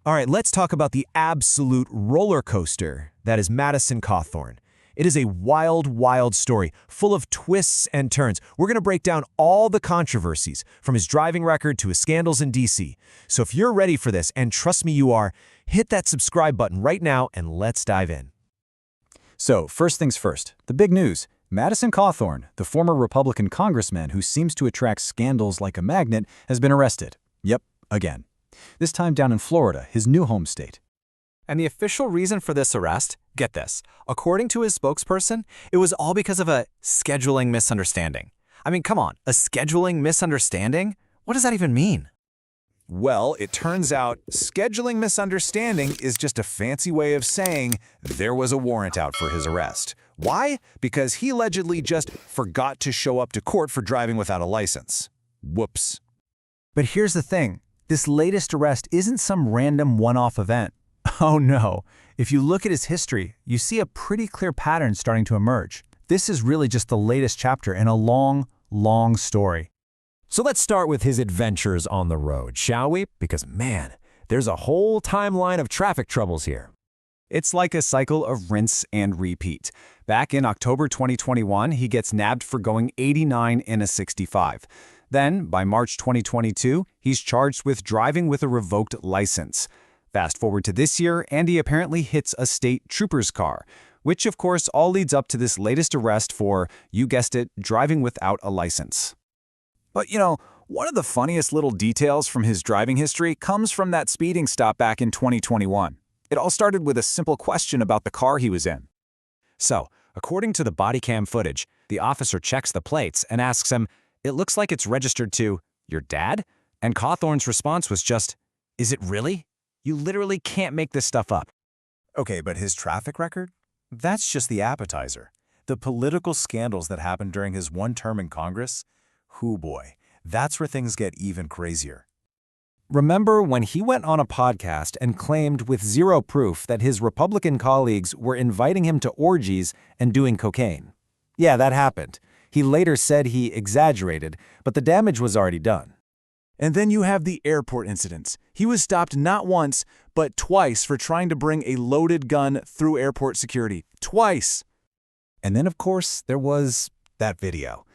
All right, let's talk about the absolute roller coaster that is Madison Cawthorn. It is a wild, wild story, full of twists and turns. We're going to break down all the controversies, from his driving record to his scandals in D.C. So if you're ready for this, and trust me you are, hit that subscribe button right now and let's dive in. So, first things first, the big news. Madison Cawthorn, the former Republican congressman who seems to attract scandals like a magnet, has been arrested. Yep, again. This time down in Florida, his new home state. And the official reason for this arrest, get this, according to his spokesperson, it was all because of a scheduling misunderstanding. I mean, come on, a scheduling misunderstanding? What does that even mean? Well, it turns out scheduling misunderstanding is just a fancy way of saying there was a warrant out for his arrest. Why? Because he allegedly just forgot to show up to court for driving without a license. Whoops. But here's the thing. This latest arrest isn't some random one-off event. Oh no. If you look at his history, you see a pretty clear pattern starting to emerge. This is really just the latest chapter in a long, long story. So let's start with his adventures on the road, shall we? Because man, there's a whole timeline of traffic troubles here. It's like a cycle of rinse and repeat. Back in October 2021, he gets nabbed for going 89 in a 65. Then, by March 2022, he's charged with driving with a revoked license. Fast forward to this year, and he apparently hits a state trooper's car, which of course all leads up to this latest arrest for, you guessed it, driving without a license. But you know, one of the funniest little details from his driving history comes from that speeding stop back in 2021. It all started with a simple question about the car he was in. So, according to the body cam footage, the officer checks the plates and asks him, "It looks like it's registered to your dad?" And Cawthorn's response was just, "Is it really? You literally can't make this stuff up." Okay, but his traffic record? That's just the appetizer. The political scandals that happened during his one term in Congress? Hoo boy, that's where things get even crazier. Remember when he went on a podcast and claimed with zero proof that his Republican colleagues were inviting him to orgies and doing cocaine? Yeah, that happened. He later said he exaggerated, but the damage was already done. And then you have the airport incidents. He was stopped not once, but twice for trying to bring a loaded gun through airport security. Twice! And then, of course, there was that video.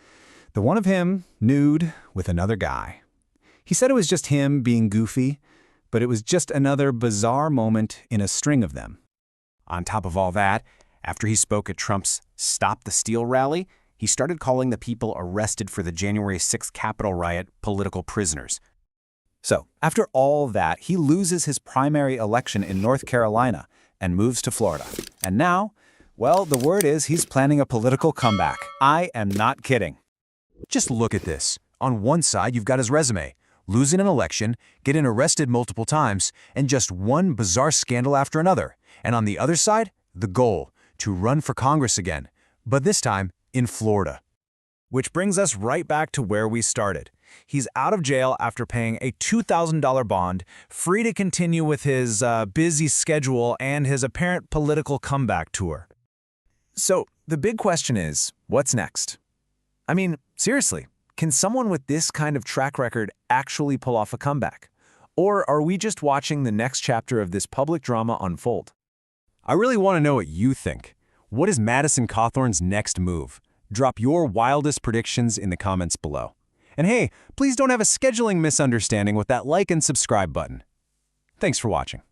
The one of him, nude, with another guy. He said it was just him being goofy, but it was just another bizarre moment in a string of them. On top of all that, after he spoke at Trump's Stop the Steal rally, he started calling the people arrested for the January 6th Capitol riot political prisoners. So, after all that, he loses his primary election in North Carolina and moves to Florida. And now, well, the word is he's planning a political comeback. I am not kidding. Just look at this. On one side, you've got his resume. Losing an election, getting arrested multiple times, and just one bizarre scandal after another. And on the other side, the goal, to run for Congress again. But this time, in Florida. Which brings us right back to where we started. He's out of jail after paying a $2,000 bond, free to continue with his busy schedule and his apparent political comeback tour. So, the big question is, what's next? I mean, seriously, can someone with this kind of track record actually pull off a comeback? Or are we just watching the next chapter of this public drama unfold? I really want to know what you think. What is Madison Cawthorn's next move? Drop your wildest predictions in the comments below. And hey, please don't have a scheduling misunderstanding with that like and subscribe button. Thanks for watching.